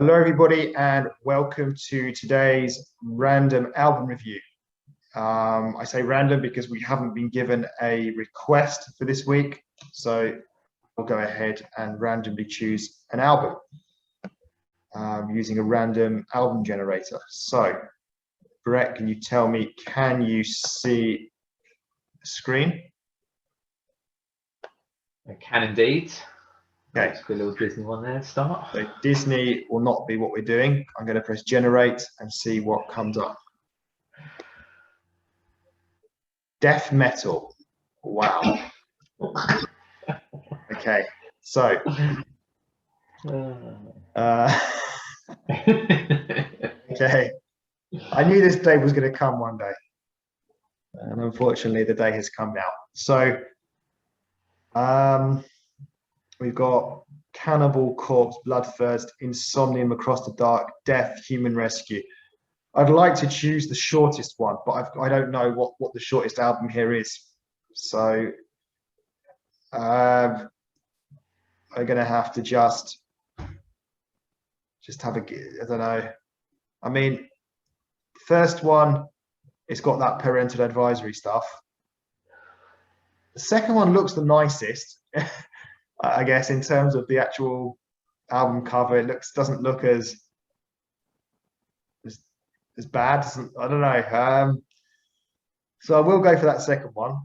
Hello, everybody, and welcome to today's random album review. I say random because we haven't been given a request for this week, so we'll go ahead and randomly choose an album using a random album generator. So, Brett, can you tell me, can you see the screen? I can indeed. Okay. Let's put a little Disney one there to start. So Disney will not be what we're doing. I'm going to press generate and see what comes up. Death metal. Wow. Okay. So. Okay. I knew this day was going to come one day. And unfortunately, the day has come now. So. We've got Cannibal Corpse, Bloodthirst, Insomnium, Across the Dark, Death, Human Rescue. I'd like to choose the shortest one, but I don't know what the shortest album here is. So I'm going to have to just have a, I don't know. I mean, first one, it's got that parental advisory stuff. The second one looks the nicest. I guess in terms of the actual album cover, it doesn't look as bad. I don't know. So I will go for that second one,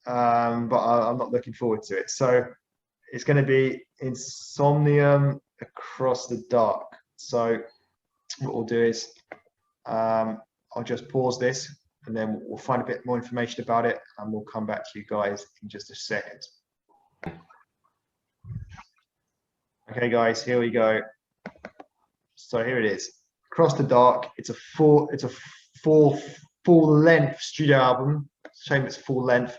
but I'm not looking forward to it. So it's going to be Insomnium, Across the Dark. So what we'll do is I'll just pause this, and then we'll find a bit more information about it, and we'll come back to you guys in just a second. Okay, guys, here we go. So here it is, Across the Dark. It's a full-length studio album. Shame it's full length,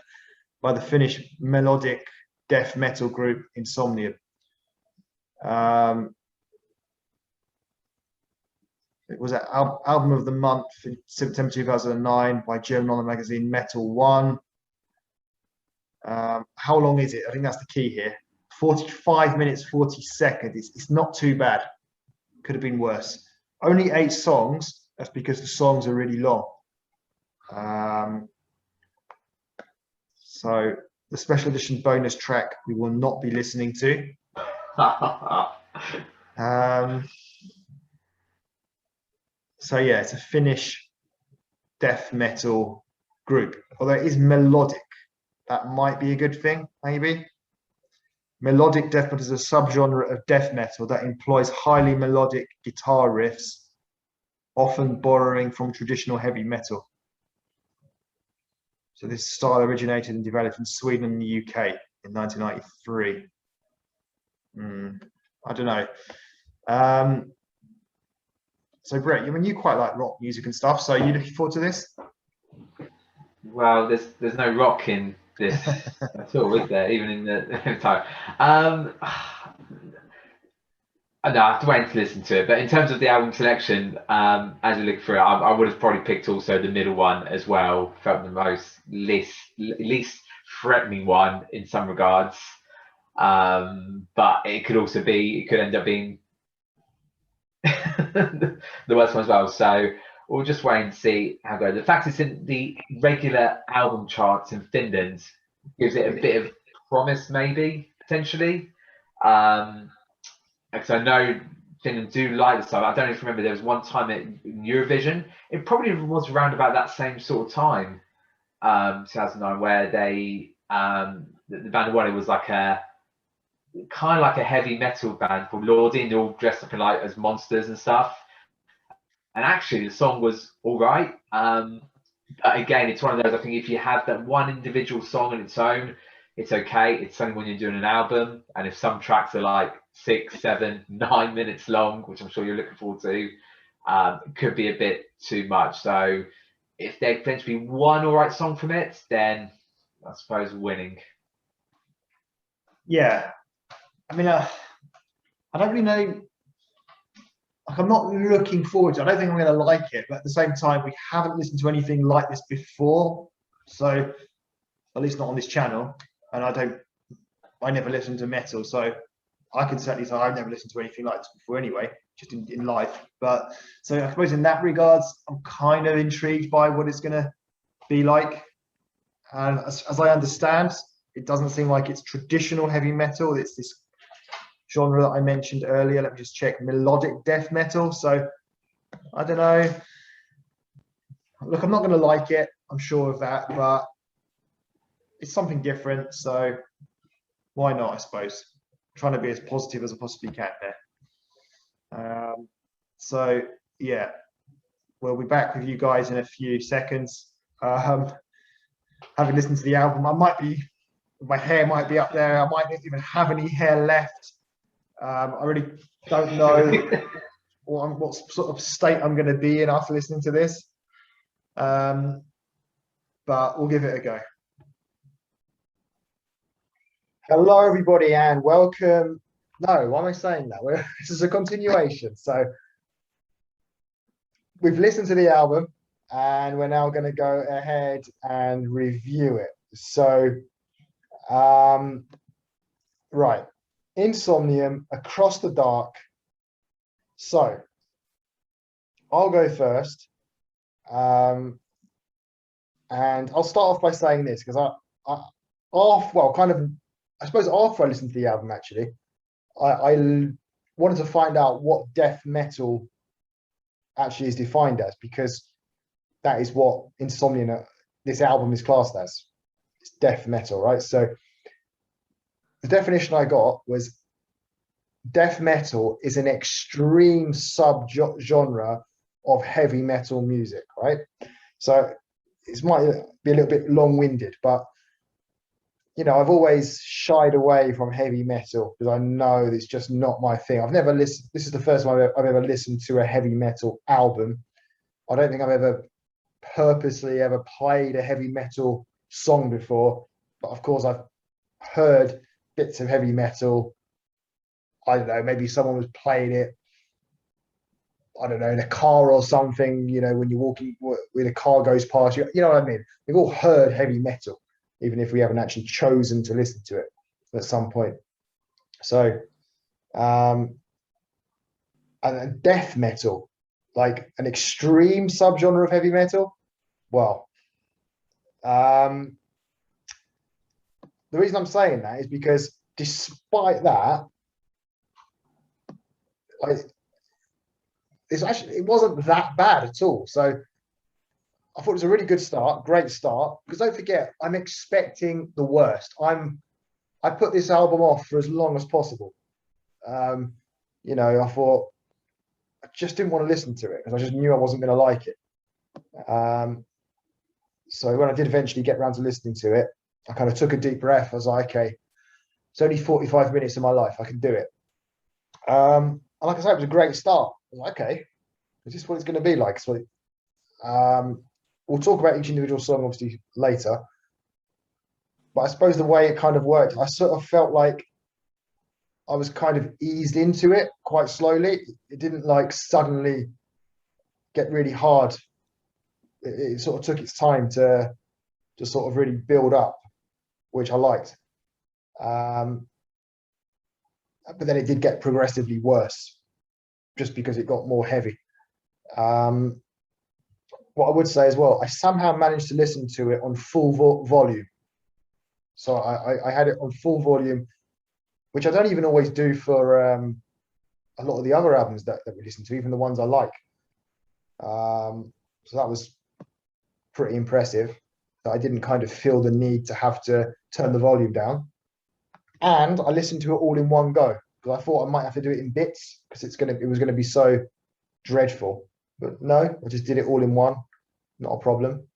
by the Finnish melodic death metal group Insomnium. It was an album of the month in September 2009 by German online magazine Metal One. How long is it? I think that's the key here. 45 minutes, 40 seconds. It's not too bad. Could have been worse. Only 8 songs. That's because the songs are really long. So the special edition bonus track we will not be listening to. So yeah, it's a Finnish death metal group. Although it is melodic, that might be a good thing, maybe. Melodic death metal is a subgenre of death metal that employs highly melodic guitar riffs, often borrowing from traditional heavy metal. So this style originated and developed in Sweden and the UK in 1993. I don't know. So Brett, I mean, you quite like rock music and stuff. So are you looking forward to this? Well, there's no rock in this at all, is there? Even in the time. I know I have to wait to listen to it. But in terms of the album selection, as we look through it, I would have probably picked also the middle one as well. Felt the least threatening one in some regards. But it could end up being the worst one as well. So we'll just wait and see how it goes. The fact it's in the regular album charts in Finland gives it a bit of promise, maybe potentially. Because I know Finland do like the song. I don't even remember, there was one time in Eurovision. It probably was around about that same sort of time, 2009, where they the band who won it was like a kind of like a heavy metal band called Lordi, and they're all dressed up in like as monsters and stuff. And actually, the song was all right. Again, it's one of those. I think if you have that one individual song on its own, it's okay. It's only when you're doing an album, and if some tracks are like 6, 7, 9 minutes long, which I'm sure you're looking forward to, it could be a bit too much. So if there potentially be one all right song from it, then I suppose winning. Yeah. I mean, I don't really know. Like, I'm not looking forward to it. I don't think I'm going to like it, but at the same time, we haven't listened to anything like this before. So, at least not on this channel. And I never listen to metal. So, I can certainly say I've never listened to anything like this before anyway, just in life. But so I suppose in that regards, I'm kind of intrigued by what it's going to be like. And as I understand, it doesn't seem like it's traditional heavy metal. It's this genre that I mentioned earlier. Let me just check, melodic death metal. So I don't know. Look, I'm not going to like it. I'm sure of that, but it's something different. So why not, I suppose? Trying to be as positive as I possibly can there. So yeah, we'll be back with you guys in a few seconds. Having listened to the album, my hair might be up there. I might not even have any hair left. I really don't know what sort of state I'm going to be in after listening to this. But we'll give it a go. Hello, everybody, and welcome. No, why am I saying that? This is a continuation. So we've listened to the album, and we're now going to go ahead and review it. So, right, Insomnium, Across the Dark. So I'll go first, and I'll start off by saying this because I suppose after I listened to the album, actually, I wanted to find out what death metal actually is defined as, because that is what Insomnium, this album, is classed as. It's death metal, right? So the definition I got was death metal is an extreme subgenre of heavy metal music, right? So it might be a little bit long-winded, but I've always shied away from heavy metal because I know it's just not my thing. I've never listened. This is the first time I've ever listened to a heavy metal album. I don't think I've ever purposely ever played a heavy metal song before, but of course I've heard bits of heavy metal. I don't know, maybe someone was playing it, I don't know, in a car or something, when you're walking, when a car goes past you, you know what I mean? We've all heard heavy metal, even if we haven't actually chosen to listen to it at some point. So, and death metal, like an extreme subgenre of heavy metal. Well, the reason I'm saying that is because despite that, it wasn't that bad at all. So I thought it was a really good start, great start. Because don't forget, I'm expecting the worst. I put this album off for as long as possible. I thought I just didn't want to listen to it because I just knew I wasn't going to like it. So when I did eventually get around to listening to it, I kind of took a deep breath. I was like, okay, it's only 45 minutes of my life. I can do it. And like I said, it was a great start. I was like, okay, is this what it's going to be like? So, we'll talk about each individual song obviously later. But I suppose the way it kind of worked, I sort of felt like I was kind of eased into it quite slowly. It didn't like suddenly get really hard. It sort of took its time to sort of really build up, which I liked. But then it did get progressively worse just because it got more heavy. What I would say as well, I somehow managed to listen to it on full volume. So I had it on full volume, which I don't even always do for a lot of the other albums that we listen to, even the ones I like. So that was pretty impressive, that I didn't kind of feel the need to have to turn the volume down. And I listened to it all in one go because I thought I might have to do it in bits because it was going to be so dreadful. But no, I just did it all in one, not a problem.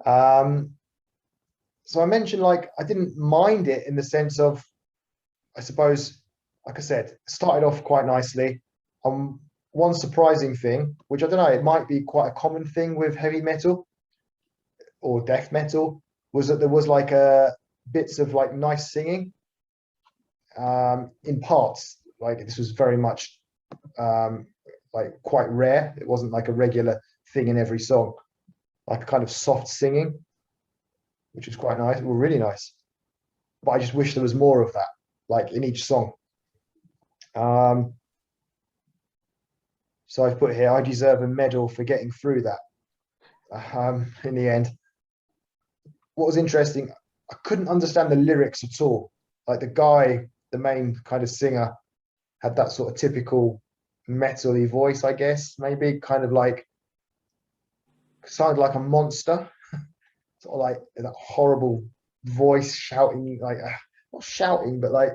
So I mentioned, like, I didn't mind it in the sense of, I suppose, like I said, started off quite nicely. One surprising thing, which I don't know, it might be quite a common thing with heavy metal or death metal, was that there was like bits of like nice singing in parts. Like this was very much like quite rare. It wasn't like a regular thing in every song, like a kind of soft singing, which was quite nice. Well, really nice. But I just wish there was more of that, like in each song. Um, so I've put here, I deserve a medal for getting through that. In the end, what was interesting, I couldn't understand the lyrics at all. Like the guy, the main kind of singer, had that sort of typical metal-y voice, I guess, maybe kind of like sounded like a monster, sort of like that horrible voice shouting, like not shouting, but like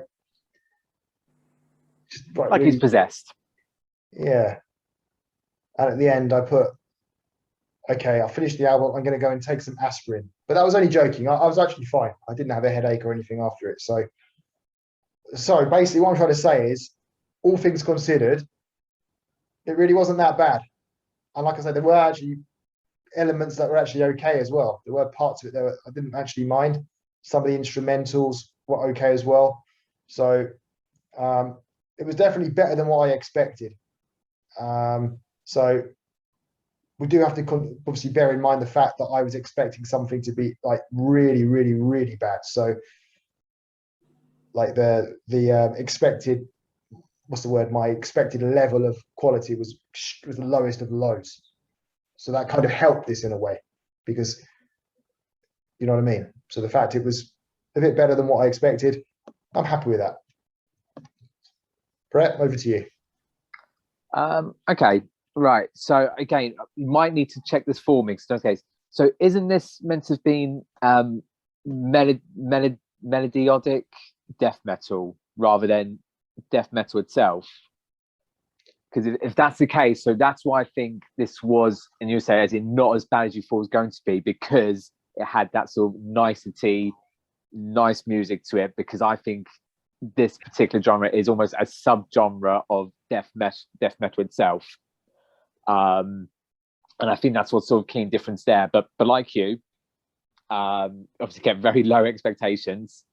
just like Like he's really, possessed. yeah. And at the end, I put, okay, I finished the album. I'm going to go and take some aspirin. But that was only joking. I was actually fine. I didn't have a headache or anything after it. So basically, what I'm trying to say is, all things considered, it really wasn't that bad. And like I said, there were actually elements that were actually okay as well. There were parts of it that I didn't actually mind. Some of the instrumentals were okay as well. So it was definitely better than what I expected. So we do have to obviously bear in mind the fact that I was expecting something to be like really, really, really bad. So like the expected, what's the word? My expected level of quality was the lowest of the lows. So that kind of helped this in a way, because you know what I mean. So the fact it was a bit better than what I expected, I'm happy with that. Brett, over to you. Okay, right. So again, you might need to check this for me. In those case, so isn't this meant to have been melodic death metal rather than death metal itself? Because if that's the case, so that's why I think this was, and you say as in not as bad as you thought it was going to be, because it had that sort of nicety, nice music to it. Because I think this particular genre is almost a subgenre of death metal itself, and I think that's what's sort of key difference there. But like you, obviously kept very low expectations,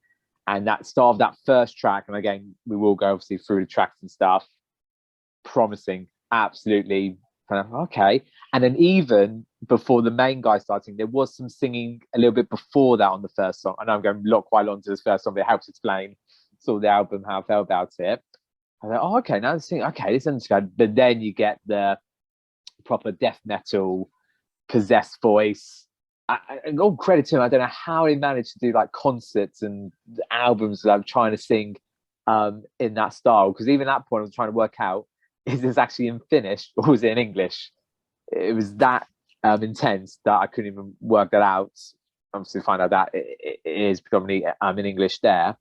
and that start of that first track, and again we will go obviously through the tracks and stuff, promising, absolutely kind of okay. And then even before the main guy starting, there was some singing a little bit before that on the first song. I know I'm going quite long to this first song, but it helps explain sort of the album, how I felt about it. I was like, oh, okay, now this okay, this isn't good. But then you get the proper death metal possessed voice. And all credit to him, I don't know how he managed to do like concerts and albums that I'm trying to sing in that style. Because even at that point, I was trying to work out, is this actually in Finnish or was it in English? It was that intense that I couldn't even work that out. Obviously, find out that it is predominantly in English there.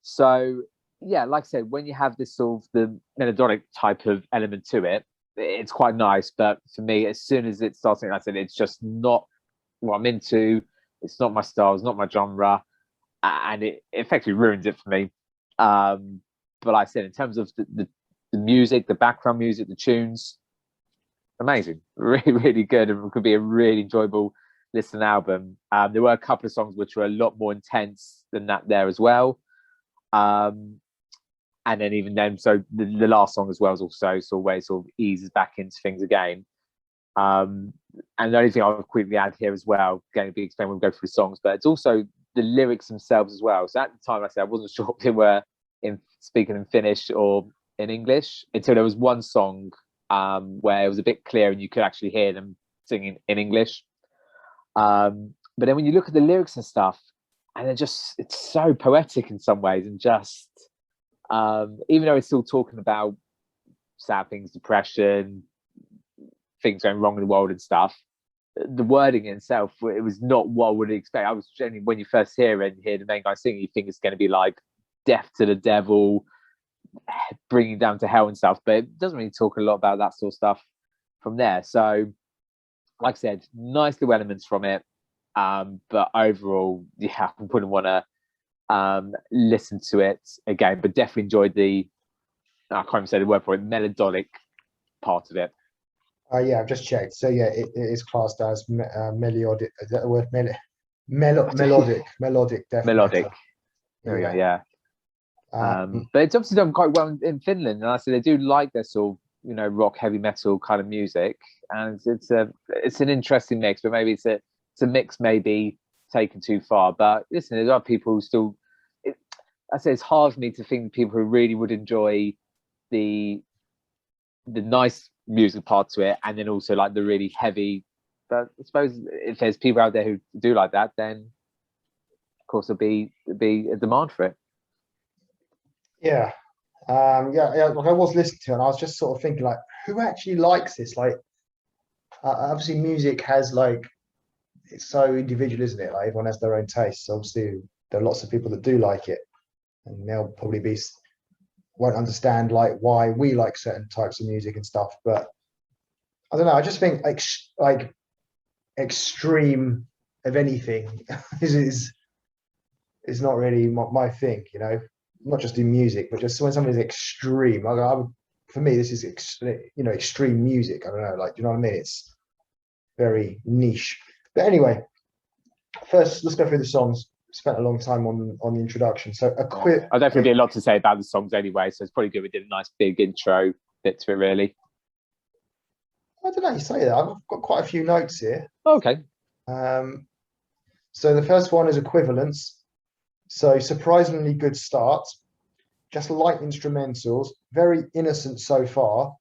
So yeah, like I said, when you have this sort of the melodic type of element to it, it's quite nice. But for me, as soon as it starts, like I said, it's just not what I'm into. It's not my style. It's not my genre, and it effectively ruins it for me. But like I said, in terms of the music, the background music, the tunes, amazing, really, really good, and it could be a really enjoyable listen album. There were a couple of songs which were a lot more intense than that there as well. And then even then, so the last song as well is also sort of where it sort of eases back into things again. And the only thing I'll quickly add here as well, going to be explained when we go through the songs, but it's also the lyrics themselves as well. So at the time, like I said, I wasn't sure if they were speaking in Finnish or in English until there was one song where it was a bit clear and you could actually hear them singing in English. But then when you look at the lyrics and stuff, and it's so poetic in some ways, and just even though it's still talking about sad things, depression, things going wrong in the world and stuff, the wording in itself, it was not what I would expect. I was generally, when you first hear it and you hear the main guy singing, you think it's going to be like death to the devil, bringing down to hell and stuff, but it doesn't really talk a lot about that sort of stuff from there. So like I said, nice little elements from it, but overall, yeah, I wouldn't want to listen to it again, but definitely enjoyed I can't even say the word for it, melodic part of it. Yeah, I've just checked. So yeah, it is classed as melodic. Is that the word? Melodic death Melodic. metal. There we go. Yeah. But it's obviously done quite well in Finland, and I say they do like their sort of rock, heavy metal kind of music, and it's an interesting mix. But maybe it's a mix maybe taken too far. But listen, there are people who still. I say it's hard for me to think people who really would enjoy the nice music part to it, and then also like the really heavy. But I suppose if there's people out there who do like that, then of course there'll be a demand for it. Yeah. Yeah. Like I was listening to it and I was just sort of thinking like, who actually likes this? Like, obviously music has like, it's so individual, isn't it? Like everyone has their own tastes. Obviously, there are lots of people that do like it, and they'll probably won't understand like why we like certain types of music and stuff. But I don't know. I just think like extreme of anything is not really my thing. You know, not just in music, but just when something's extreme. For me, this is extreme music. I don't know. Like, do you know what I mean? It's very niche. But anyway, first let's go through the songs. Spent a long time on the introduction. So I definitely a lot to say about the songs anyway, so it's probably good we did a nice big intro bit to it, really. I don't know, you say that. I've got quite a few notes here. Okay. So the first one is equivalence. So surprisingly good start. Just light instrumentals, very innocent so far.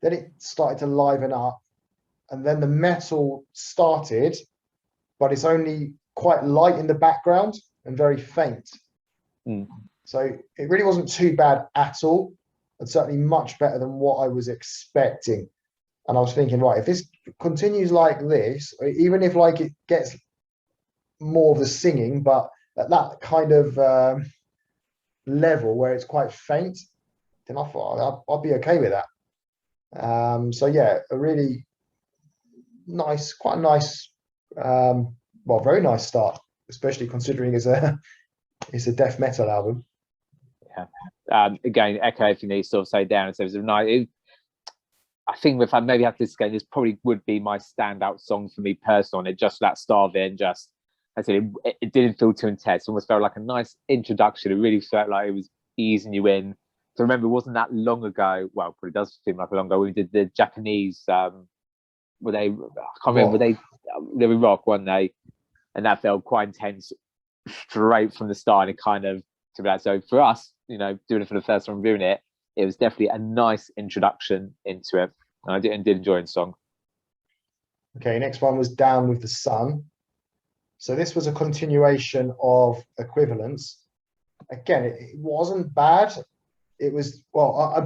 Then it started to liven up, and then the metal started, but it's only quite light in the background and very faint. So it really wasn't too bad at all, and certainly much better than what I was expecting. And I was thinking, right, if this continues like this, even if like it gets more of the singing, but at that kind of level where it's quite faint, then I thought I'll be okay with that. So yeah, a really nice, quite a nice, very nice start, especially considering it's a death metal album. Yeah. Again, echo everything that you sort of say down. So it was a nice. I think if I maybe have to this game, this probably would be my standout song for me personally. Just that start there, and just I said it didn't feel too intense. It almost felt like a nice introduction. It really felt like it was easing you in. So remember, it wasn't that long ago. Well, it probably does seem like a long ago. We did the Japanese. Were they? I can't remember. Were they were rock, weren't they? And that felt quite intense straight from the start. And it kind of to that. So for us, doing it for the first time, reviewing it, it was definitely a nice introduction into it. And I did enjoy the song. Okay, next one was Down with the Sun. So this was a continuation of Equivalence. Again, it wasn't bad. It was, well, I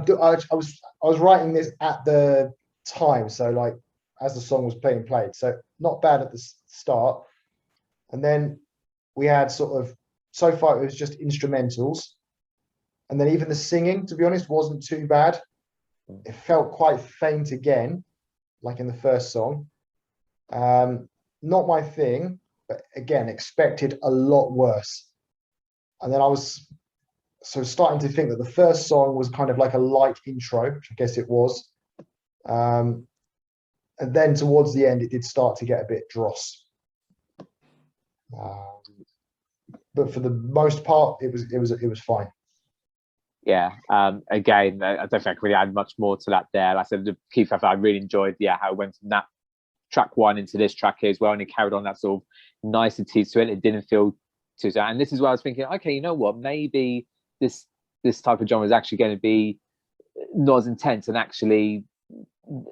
was writing this at the time, so like as the song was being played, so not bad at the start. And then we had so far it was just instrumentals. And then even the singing, to be honest, wasn't too bad. It felt quite faint again, like in the first song. Not my thing, but again, expected a lot worse. And then I was starting to think that the first song was kind of like a light intro, which I guess it was. And then towards the end, it did start to get a bit dross. But for the most part, it was fine. Yeah. Again, I don't think I can really add much more to that there. Like I said, the key factor I really enjoyed, how it went from that track one into this track here as well, and it carried on that sort of nicety to it. It didn't feel too sad. And this is where I was thinking, okay, you know what? Maybe this type of genre is actually going to be not as intense and actually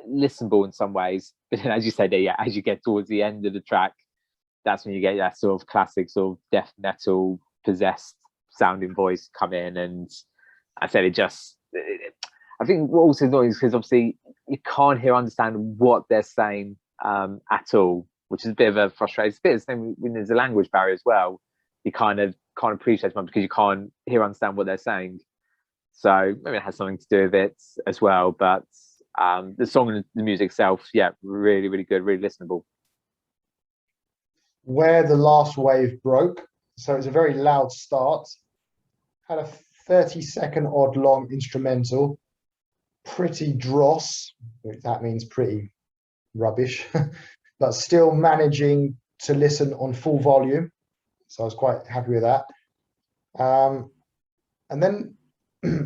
listenable in some ways. But then, as you said, as you get towards the end of the track, that's when you get that sort of classic sort of death metal possessed sounding voice come in. And I said I think what also annoying is because obviously you can't understand what they're saying at all, which is a bit of a frustration. It's a bit the same when there's a language barrier as well. You kind of can't appreciate much because you can't understand what they're saying. So maybe it has something to do with it as well. But the song and the music itself, really, really good, really listenable. Where the Last Wave Broke. So it's a very loud start. Had a 30-second odd long instrumental. Pretty dross. That means pretty rubbish. But still managing to listen on full volume. So I was quite happy with that. And then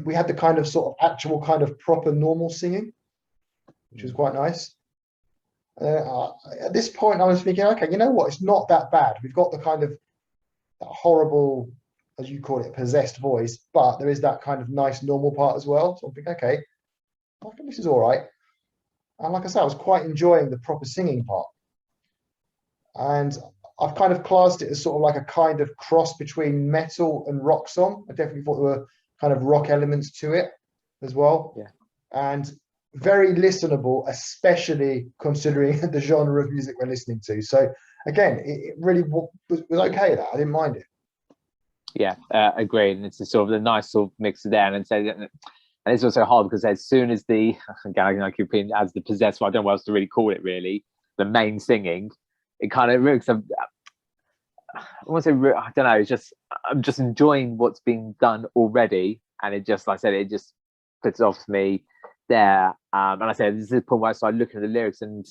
we had the kind of sort of actual kind of proper normal singing, which was quite nice. At this point, I was thinking, okay, you know what? It's not that bad. We've got the kind of that horrible as you call it, possessed voice, but there is that kind of nice normal part as well. So I'm thinking, okay, I think this is all right. And like I said, I was quite enjoying the proper singing part. And I've kind of classed it as sort of like a kind of cross between metal and rock song. I definitely thought there were kind of rock elements to it as well. Yeah. And very listenable, especially considering the genre of music we're listening to. So again, it really was okay that I didn't mind it. Yeah, agreed. And it's a sort of the nice sort of mix there. And it's also hard because as soon as the, again, I keep repeating, as the possessed, I don't know what else to really call it really, the main singing, it kind of really, I don't know, it's just, I'm just enjoying what's being done already. And it just, like I said, it just puts it off me there. And I said, this is the point where I started looking at the lyrics, and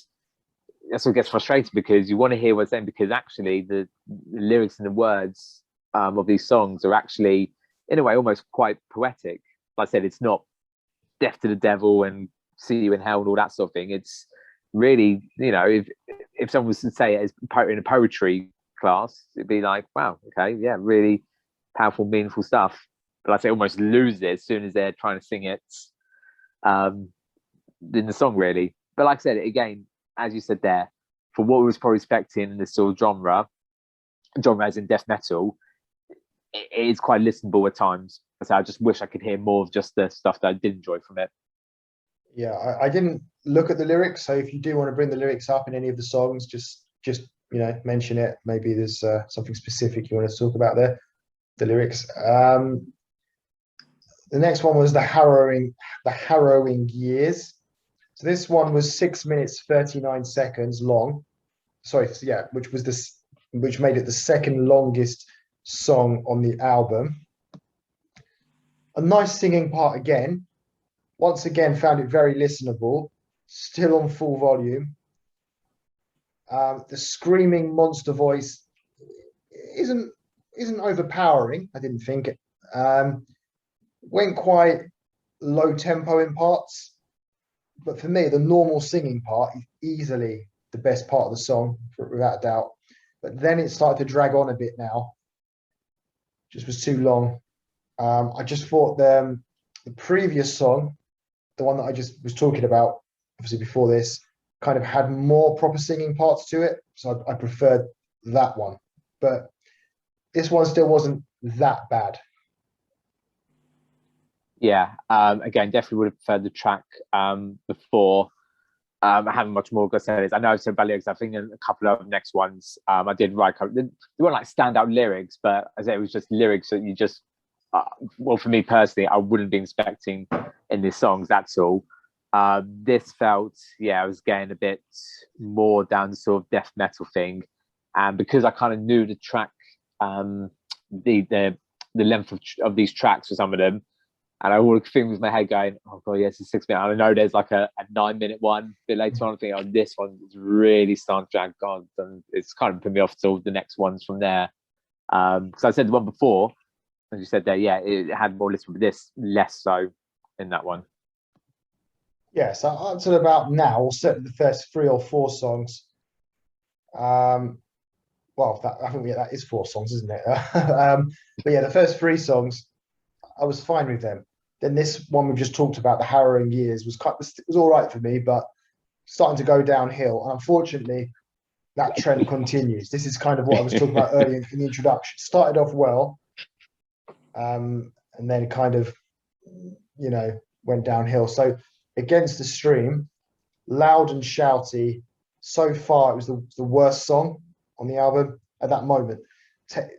that's what gets frustrated, because you want to hear what's saying, because actually the lyrics and the words of these songs are actually, in a way, almost quite poetic. Like I said, it's not death to the devil and see you in hell and all that sort of thing. It's really, you know, if someone was to say it as in a poetry class, it'd be like, wow, okay, yeah, really powerful, meaningful stuff. But like I say, almost lose it as soon as they're trying to sing it in the song, really. But like I said, again, as you said there, for what we was probably expecting in this sort of genre as in death metal, it is quite listenable at times. So I just wish I could hear more of just the stuff that I did enjoy from it. Yeah, I didn't look at the lyrics, so if you do want to bring the lyrics up in any of the songs, just you know, mention it. Maybe there's something specific you want to talk about there, the lyrics. The next one was the harrowing years. So this one was 6 minutes 39 seconds long. Sorry, yeah, which made it the second longest song on the album. A nice singing part again. Once again, found it very listenable, still on full volume. The screaming monster voice isn't overpowering, I didn't think. Went quite low tempo in parts, but for me, the normal singing part is easily the best part of the song, without a doubt. But then it started to drag on a bit now. Just was too long. I just thought the previous song, the one that I just was talking about, obviously before this, kind of had more proper singing parts to it. So I preferred that one. But this one still wasn't that bad. Yeah, again, definitely would have preferred the track before. I haven't much more to say. I know I've said about lyrics. I think in a couple of next ones, I did write. They weren't like standout lyrics, but I say it was just lyrics that you just, well, for me personally, I wouldn't be expecting in these songs. That's all. This felt, yeah, I was getting a bit more down the sort of death metal thing, and because I kind of knew the track, the length of these tracks for some of them. And I would think with my head going, oh god, yes, it's 6 minutes. I know there's like a 9 minute one. A bit later on, I think, oh, this one is really starting to drag on, and it's kind of put me off till the next ones from there. Because I said the one before, as you said there, yeah, it had more listen, but this less so in that one. Yeah, so up to about now, we'll set the first 3 or 4 songs. Well, I think that is 4 songs, isn't it? But yeah, the first 3 songs, I was fine with them. Then this one we've just talked about, the harrowing years, was all right for me, but starting to go downhill. And unfortunately, that trend continues. This is kind of what I was talking about earlier in the introduction. Started off well, and then kind of, you know, went downhill. So Against the Stream, loud and shouty. So far, it was the worst song on the album at that moment.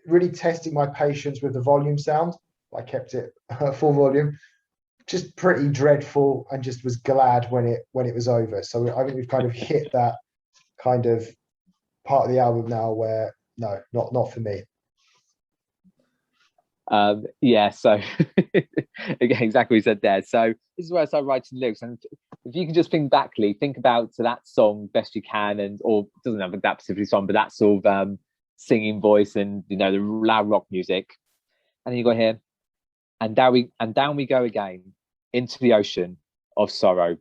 Really testing my patience with the volume sound. I kept it full volume. Just pretty dreadful, and just was glad when it was over. So I think we've kind of hit that kind of part of the album now where no, not for me. Yeah, so again, exactly what you said there. So this is where I started writing lyrics, and if you can just think back, Lee, think about that song best you can, or it doesn't have that specific song, but that sort of singing voice and, you know, the loud rock music, and then you got here, and down we go again into the ocean of sorrow.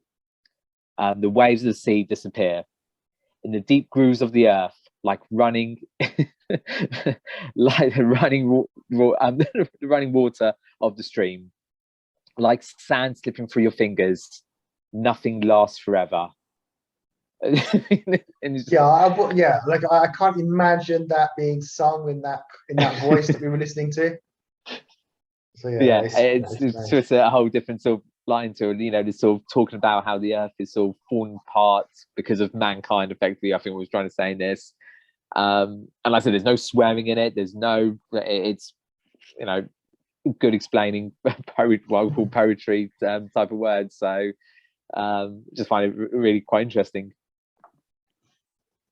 The waves of the sea disappear in the deep grooves of the earth, like running like the the running water of the stream, like sand slipping through your fingers. Nothing lasts forever. Yeah, like I can't imagine that being sung in that voice that we were listening to. So yeah, it's it's strange. just a whole different sort of line to it. You know, this sort of talking about how the earth is sort of falling apart because of mankind. Effectively, I think we was trying to say in this. And like I said, there's no swearing in it. There's no. It's good explaining poetry, what I call poetry type of words. So just find it really quite interesting.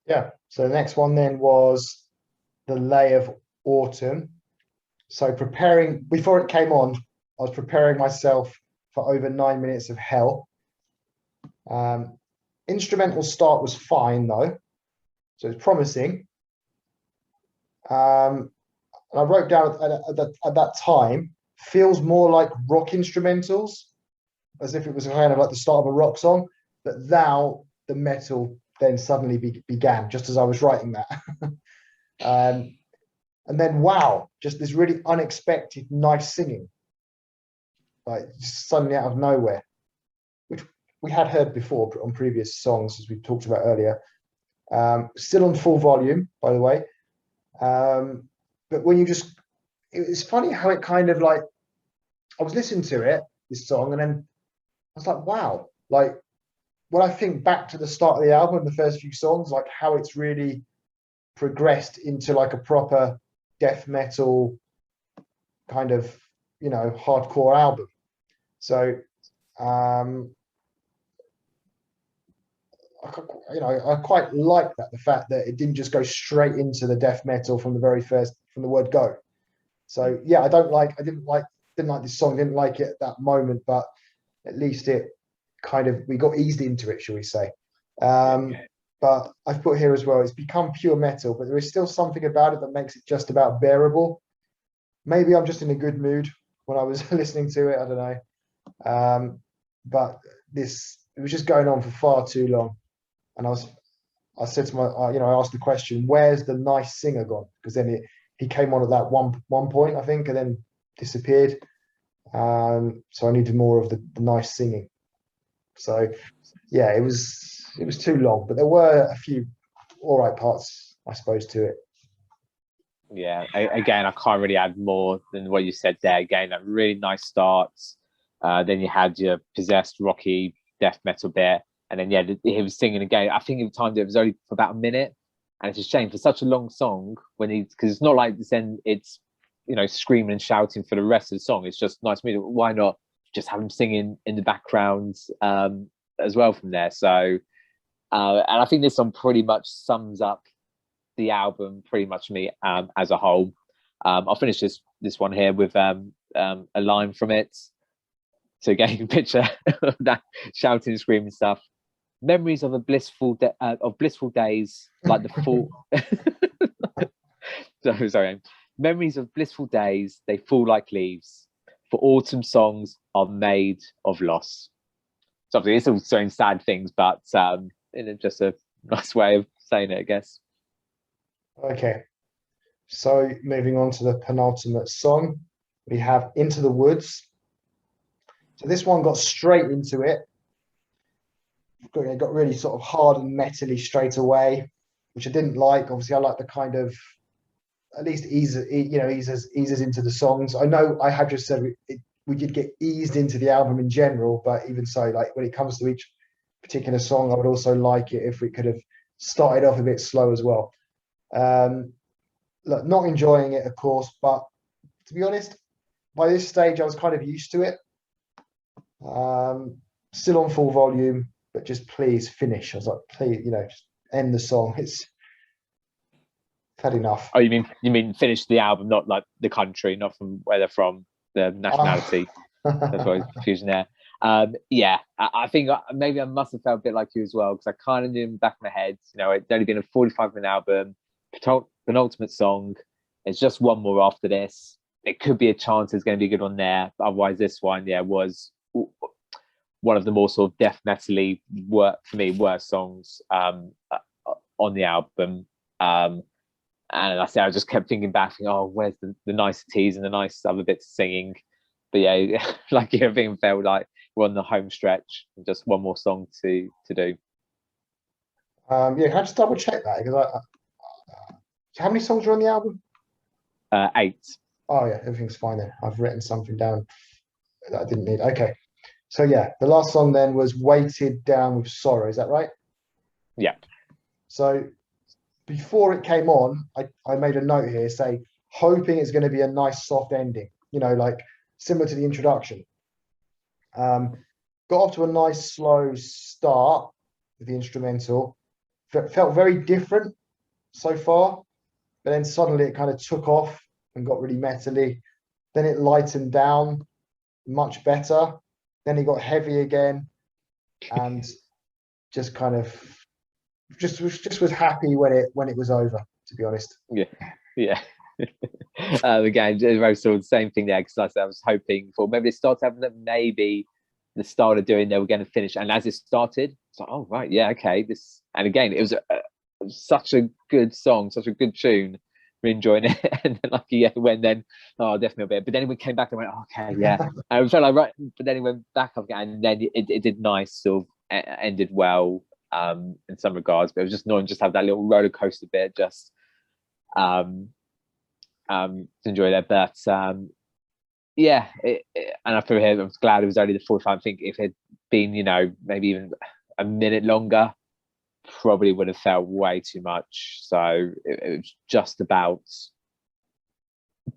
Yeah. So the next one then was the Lay of Autumn. So preparing before it came on, I was preparing myself for over 9 minutes of hell. Instrumental start was fine though, so it's promising. And I wrote down at that time, feels more like rock instrumentals, as if it was kind of like the start of a rock song. But thou, the metal, then suddenly began just as I was writing that. And then, wow, just this really unexpected, nice singing, like suddenly out of nowhere, which we had heard before on previous songs, as we talked about earlier. Still on full volume, by the way. But when it's funny how it kind of like, I was listening to it, this song, and then I was like, wow, like when I think back to the start of the album, the first few songs, like how it's really progressed into like a proper death metal kind of, hardcore album. So, I quite like that, the fact that it didn't just go straight into the death metal from the word go. So yeah, didn't like this song, didn't like it at that moment, but at least we got eased into it, shall we say. But I've put here as well, it's become pure metal, but there is still something about it that makes it just about bearable. Maybe I'm just in a good mood when I was listening to it, I don't know. But it was just going on for far too long. And I said to I asked the question, where's the nice singer gone? Because then he came on at that one point, I think, and then disappeared. So I needed more of the nice singing. So yeah, it was too long, but there were a few all right parts, I suppose, to it. Yeah, again, I can't really add more than what you said there. Again, that really nice starts. Then you had your possessed, rocky death metal bit, and then he was singing again. I think at the time it was only for about a minute, and it's a shame for such a long song because it's not like then it's screaming and shouting for the rest of the song. It's just nice music. Why not just have him singing in the background as well from there? So, and I think this song pretty much sums up the album pretty much me as a whole. I'll finish this one here with a line from it. So again, you can picture that shouting and screaming stuff. Memories of blissful days, like the full. Sorry. Memories of blissful days, they fall like leaves. For autumn songs are made of loss. So obviously, it's all saying sad things, but just a nice way of saying it, I guess. Okay, so moving on to the penultimate song, we have Into the Woods. So this one got straight into it. It got really sort of hard and metally straight away, which I didn't like. Obviously, I like the kind of at least eases into the songs. I know I have just said we did get eased into the album in general, but even so, like when it comes to each particular song, I would also like it if we could have started off a bit slow as well. Look, not enjoying it, of course, but to be honest, by this stage, I was kind of used to it. Still on full volume, but just please finish. I was like, please, just end the song. It's had enough. Oh, you mean finish the album, not like the country, not from where they're from, the nationality. That's what I was confusing there. Yeah, I think maybe I must have felt a bit like you as well, because I kind of knew in the back of my head, it'd only been a 45-minute album, penultimate song. It's just one more after this. It could be a chance there's going to be a good one there. But otherwise, this one, was one of the more sort of death metal-y, for me, worst songs on the album. And I just kept thinking back, thinking, oh, where's the niceties and the nice other bits of singing? But yeah, like everything felt like we're on the home stretch, just one more song to do. Yeah, can I just double check that? Because how many songs are on the album? 8. Oh yeah, everything's fine then. I've written something down that I didn't need. Okay. So yeah, the last song then was Weighted Down with Sorrow. Is that right? Yeah. So before it came on, I made a note here, say, hoping it's going to be a nice soft ending, like similar to the introduction. Got off to a nice slow start with the instrumental. Felt very different so far, but then suddenly it kind of took off and got really metally. Then it lightened down much better. Then it got heavy again, and just kind of was happy when it was over. To be honest. Yeah. Again, very sort of the same thing there, because like I said, I was hoping for maybe it started having that, maybe the start of doing they were going to finish, and as it started, it's like, oh right, yeah, okay, this, and again, it was such a good song, such a good tune. We're enjoying it, and then when then, oh, definitely a bit, but then we came back and went, oh, okay, yeah, and it felt like right, but then it went back up again, and then it did nice, sort of ended well in some regards, but it was just annoying just have that little roller coaster bit, just to enjoy that, but yeah, and I feel here I was glad it was only the 45. I think if it had been, maybe even a minute longer, probably would have felt way too much. So it was just about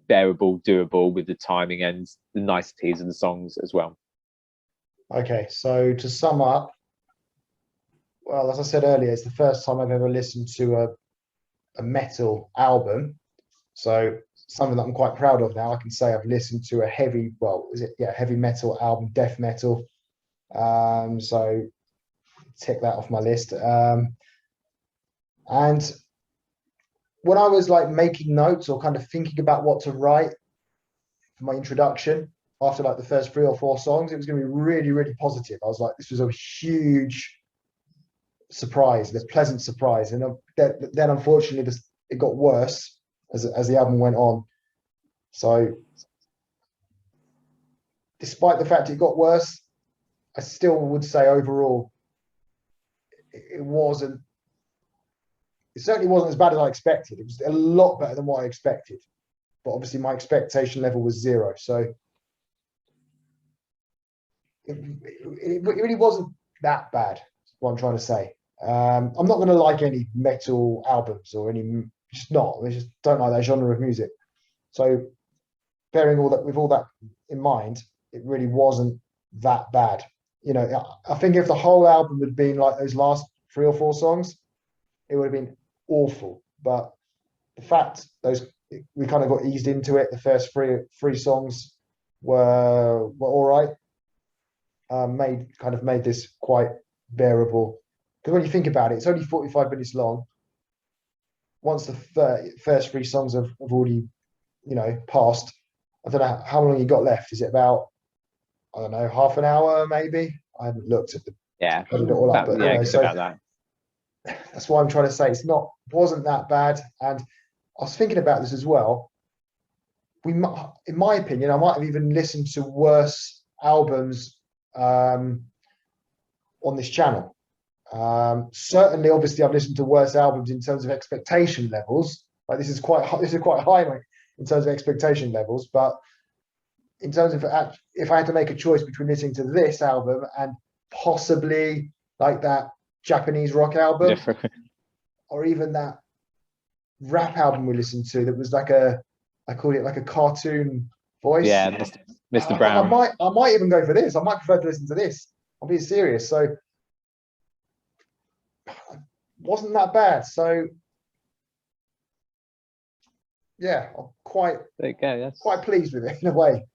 bearable, doable with the timing and the niceties of the songs as well. Okay, so to sum up, well, as I said earlier, it's the first time I've ever listened to a metal album. So something that I'm quite proud of now. I can say I've listened to a heavy metal album, death metal. So tick that off my list. And when I was like making notes or kind of thinking about what to write for my introduction, after like the first 3 or 4 songs, it was going to be really, really positive. I was like, this was a huge surprise, this pleasant surprise. And then unfortunately, it got worse as the album went on. So despite the fact it got worse, I still would say overall it certainly wasn't as bad as I expected. It was a lot better than what I expected, but obviously my expectation level was 0. So it really wasn't that bad. What I'm trying to say. I'm not going to like any metal albums or any, just not. I just don't like that genre of music. So bearing all that in mind, it really wasn't that bad. I think if the whole album had been like those last 3 or 4 songs, it would have been awful. But the fact we kind of got eased into it. The first three songs were all right. Made this quite bearable. Because when you think about it, it's only 45 minutes long. Once the first 3 songs have already, passed, I don't know how long you got left. Is it about, I don't know, half an hour maybe? I haven't looked at about that. That's why I'm trying to say wasn't that bad. And I was thinking about this as well. In my opinion, I might have even listened to worse albums on this channel. Certainly, obviously, I've listened to worse albums in terms of expectation levels. Like this is quite high in terms of expectation levels. But in terms of if I had to make a choice between listening to this album and possibly like that Japanese rock album, or even that rap album we listened to that was I called it like a cartoon voice. Yeah, Mr. Brown. I might even go for this. I might prefer to listen to this. I'm being serious. So wasn't that bad. So yeah, I'm quite pleased with it in a way.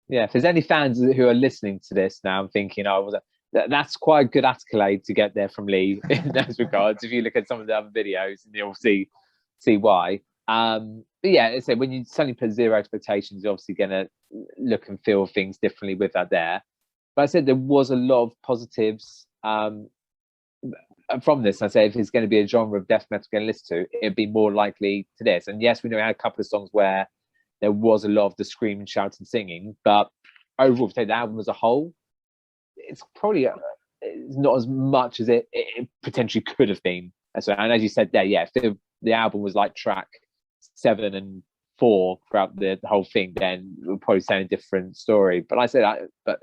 Yeah, if there's any fans who are listening to this now, I'm thinking, that's quite a good accolade to get there from Lee in those regards. If you look at some of the other videos, and you'll see why. But yeah, so when you suddenly put 0 expectations, you're obviously going to look and feel things differently with that there. But I said there was a lot of positives. from this, I say if it's going to be a genre of death metal going to listen to, it'd be more likely to this. And yes, we know we had a couple of songs where there was a lot of the screaming, shouting, singing, but overall, if you take the album as a whole, it's probably it's not as much as it potentially could have been. So, and as you said there, yeah, if the album was like track 7 and 4 throughout the whole thing, then it would probably sound a different story. But I say that, but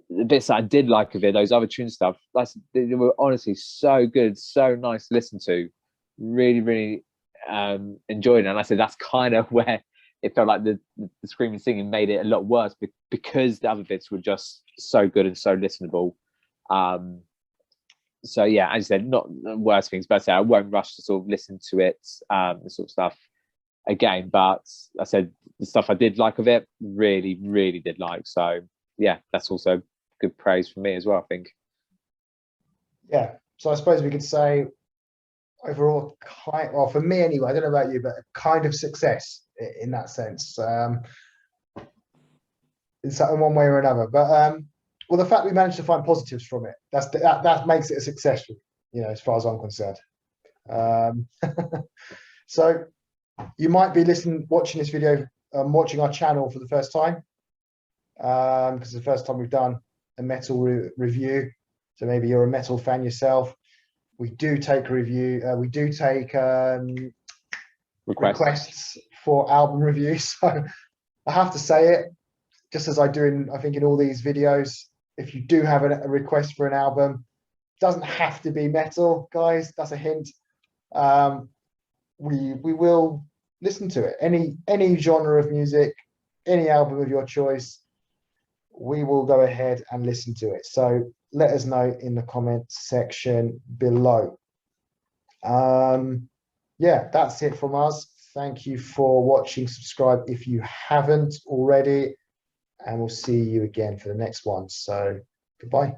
the bits that I did like of it, those other tune stuff, they were honestly so good, so nice to listen to. Really, really enjoyed it. And I said that's kind of where it felt like the screaming singing made it a lot worse because the other bits were just so good and so listenable. So yeah, as you said, not worse things, but I say I won't rush to sort of listen to it, the sort of stuff again. But I said the stuff I did like of it, really, really did like. So yeah, that's also good praise from me as well, I think. Yeah. So I suppose we could say overall, well, for me anyway, I don't know about you, but a kind of success in that sense. In one way or another. But well, the fact we managed to find positives from it, that makes it a success, as far as I'm concerned. So you might be watching this video, watching our channel for the first time, because it's the first time we've done a metal review. So maybe you're a metal fan yourself. We do take requests for album reviews. So I have to say it, just as I do in all these videos. If you do have a request for an album, it doesn't have to be metal, guys. That's a hint. We will listen to it. Any genre of music, any album of your choice, we will go ahead and listen to it. So let us know in the comments section below. Yeah, that's it from us. Thank you for watching. Subscribe if you haven't already, and we'll see you again for the next one. So goodbye.